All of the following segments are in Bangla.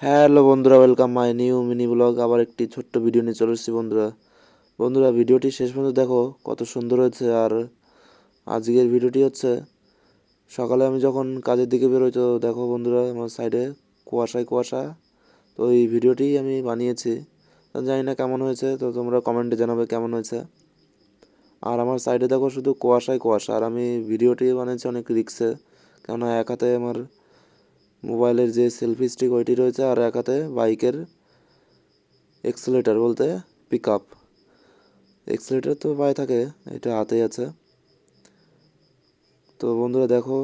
হ্যালো বন্ধুরা, welcome my new mini blog. আবার একটি ছোট্ট ভিডিও নিয়ে চলে এসেছি বন্ধুরা। বন্ধুরা, ভিডিওটি শেষ পর্যন্ত দেখো, কত সুন্দর হয়েছে। আর আজকের ভিডিওটি হচ্ছে সকালে আমি যখন কাজের দিকে বেরোই, তো দেখো বন্ধুরা, আমার সাইডে কুয়াশায় কুয়াশা। তো এই ভিডিওটি আমি বানিয়েছি, তো জানি না কেমন হয়েছে, তো তোমরা কমেন্টে জানাবে কেমন হয়েছে। আর আমার সাইডে দেখো শুধু কুয়াশায় কুয়াশা, আর আমি ভিডিওটি বানিয়েছি অনেক রিক্সে, কেননা এক হাতে আমার মোবাইলের যে সেলফি স্টিক ওইটি রয়েছে, আর এক হাতে বাইকের এক্সেলেটার বলতে পিক আপ। এক্সেলেটার তো পায়ে থাকে, এটা হাতেই আছে। তো বন্ধুরা দেখো,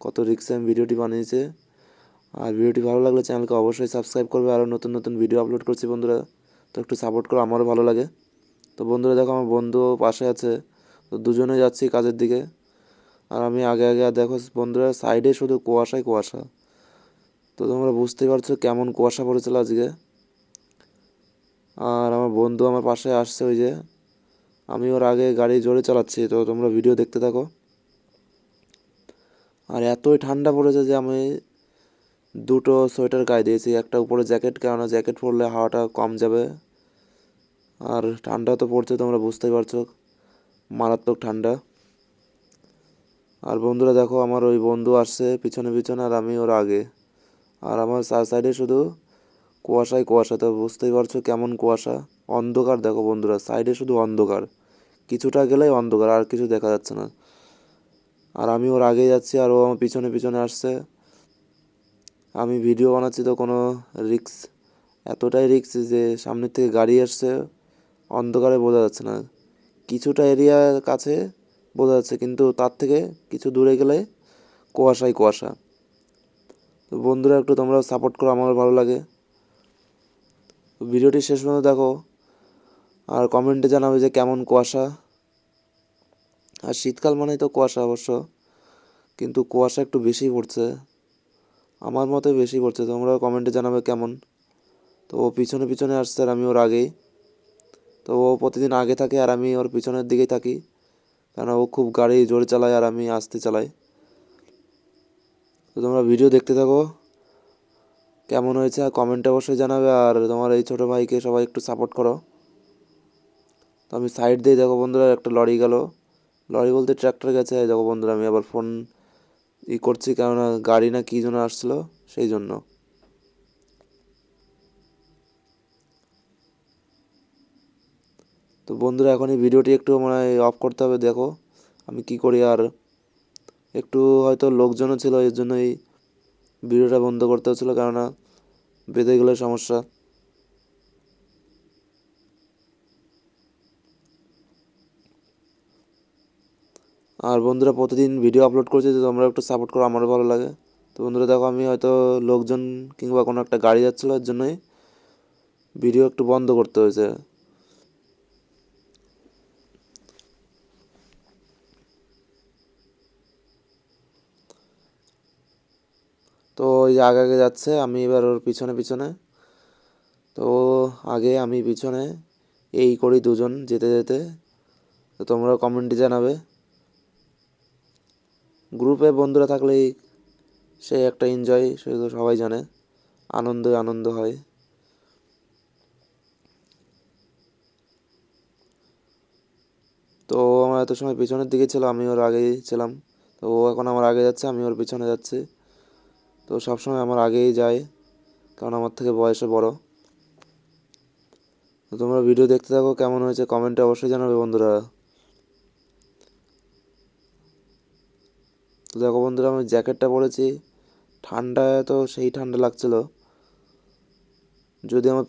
কত রিক্সে আমি ভিডিওটি বানিয়েছে। আর ভিডিওটি ভালো লাগলে চ্যানেলকে অবশ্যই সাবস্ক্রাইব করবে। আরও নতুন নতুন ভিডিও আপলোড করছি বন্ধুরা, তো একটু সাপোর্ট করো, আমারও ভালো লাগে। তো বন্ধুরা দেখো, আমার বন্ধু পাশে আছে, তো দুজনে যাচ্ছি কাজের দিকে। আর আমি আগে আগে, আর দেখো বন্ধুরা, সাইডে শুধু কুয়াশায় কুয়াশা। তো তোমরা বুঝতেই পারছো কেমন কুয়াশা পড়েছিল আজকে। আর আমার বন্ধু আমার পাশে আসছে, ওই যে আমি ওর আগে গাড়ি জোরে চালাচ্ছি, তো তোমরা ভিডিও দেখতে থাকো। আর এতই ঠান্ডা পড়েছে যে আমি দুটো সোয়েটার গায়ে দিয়েছি, একটা উপরে জ্যাকেট, কেননা জ্যাকেট পরলে হাওয়াটা কম যাবে। আর ঠান্ডা তো পড়ছে, তোমরা বুঝতেই পারছো, মারাত্মক ঠান্ডা। আর বন্ধুরা দেখো, আমার ওই বন্ধু আসছে পিছনে পিছনে, আর আমি ওর আগে। আর আমার চার সাইডে শুধু কুয়াশায় কুয়াশা, তো বুঝতেই পারছো কেমন কুয়াশা। অন্ধকার দেখো বন্ধুরা, সাইডে শুধু অন্ধকার, কিছুটা গেলেই অন্ধকার, আর কিছু দেখা যাচ্ছে না। আর আমি ওর আগেই যাচ্ছি, আর ও আমার পিছনে পিছনে আসছে। আমি ভিডিও বানাচ্ছি, তো কোনো রিক্স, এতটাই রিক্স যে সামনের থেকে গাড়ি আসছে, অন্ধকারে বোঝা যাচ্ছে না। কিছুটা এরিয়ার কাছে বোঝা যাচ্ছে, কিন্তু তার থেকে কিছু দূরে গেলে কুয়াশাই কুয়াশা। তো বন্ধুরা, একটু তোমরা সাপোর্ট করো, আমার ভালো লাগে। ভিডিওটি শেষ পর্যন্ত দেখো, আর কমেন্টে জানাবে যে কেমন কুয়াশা। আর শীতকাল মানেই তো কুয়াশা অবশ্য, কিন্তু কুয়াশা একটু বেশি পড়ছে, আমার মতে বেশি পড়ছে। তোমরা কমেন্টে জানাবে কেমন। তো ও পিছনে পিছনে আসছে, আর আমি ওর আগেই। তো ও প্রতিদিন আগে থাকে, আর আমি ওর পিছনের দিকেই থাকি, কারণ ও খুব গাড়ি জোরে চালায়, আর আমি আস্তে চালাই। তো তোমরা ভিডিও দেখতে থাকো, কেমন হয়েছে আর কমেন্টে অবশ্যই জানাবে। আর তোমার এই ছোটো ভাইকে সবাই একটু সাপোর্ট করো। তো আমি সাইড দিয়ে দেখো বন্ধুরা, একটা লরি গেল, লরি বলতে ট্র্যাক্টর গেছে। এই দেখো বন্ধুরা, আমি আবার ফোন করছি, কেননা গাড়ি না কী জন্য আসছিলো, সেই জন্য। তো বন্ধুরা, এখন এই ভিডিওটি একটু মানে অফ করতে হবে, দেখো আমি কি করি। আর একটু হয়তো লোকজনও ছিল, এর জন্যই ভিডিওটা বন্ধ করতে হচ্ছিলো, কেননা বেঁধে গেলে সমস্যা। আর বন্ধুরা, প্রতিদিন ভিডিও আপলোড করছি, তো তোমরা একটু সাপোর্ট করো, আমারও ভালো লাগে। তো বন্ধুরা দেখো, আমি হয়তো লোকজন কিংবা কোনো একটা গাড়ি যাচ্ছিলো, এর জন্যই ভিডিও একটু বন্ধ করতে হয়েছে। তো ওই যে আগে আগে যাচ্ছে, আমি এবার ওর পিছনে পিছনে। তো আগে আমি পিছনে, এই করি দুজন যেতে যেতে। তো তোমরা কমেন্টে জানাবে। গ্রুপে বন্ধুরা থাকলেই সে একটা এনজয়, সে তো সবাই জানে, আনন্দ আনন্দ হয়। তো ও আমার এত সময় পিছনের দিকে ছিল, আমি ওর আগেই ছিলাম। তো ও এখন আমার আগে যাচ্ছে, আমি ওর পিছনে যাচ্ছি। তো সবসময় আমার আগেই যায়, কারণ আমার থেকে বয়সে বড়। তো তোমরা ভিডিও দেখতে থাকো, কেমন হয়েছে কমেন্টে অবশ্যই জানাবে বন্ধুরা। তো দেখো বন্ধুরা, আমি জ্যাকেটটা পরেছি, ঠান্ডায় তো সেই ঠান্ডা লাগছিল। যদি আমার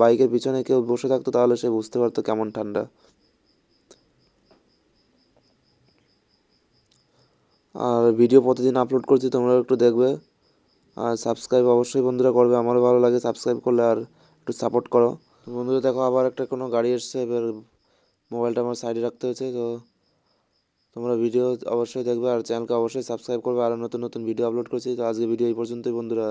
বাইকের পিছনে কেউ বসে থাকতো, তাহলে সে বুঝতে পারতো কেমন ঠান্ডা। আর ভিডিও প্রতিদিন আপলোড করছি, তোমরা একটু দেখবে। আর সাবস্ক্রাইব অবশ্যই বন্ধুরা করবে, আমারও ভালো লাগে সাবস্ক্রাইব করলে। আর একটু সাপোর্ট করো। তো বন্ধুরা দেখো, আবার একটা কোনো গাড়ি এসছে, এবার মোবাইলটা আমার সাইডে রাখতে হয়েছে। তো তোমরা ভিডিও অবশ্যই দেখবে, আর চ্যানেলকে অবশ্যই সাবস্ক্রাইব করবে, আরও নতুন নতুন ভিডিও আপলোড করছি। তো আজকে ভিডিও এই পর্যন্তই বন্ধুরা।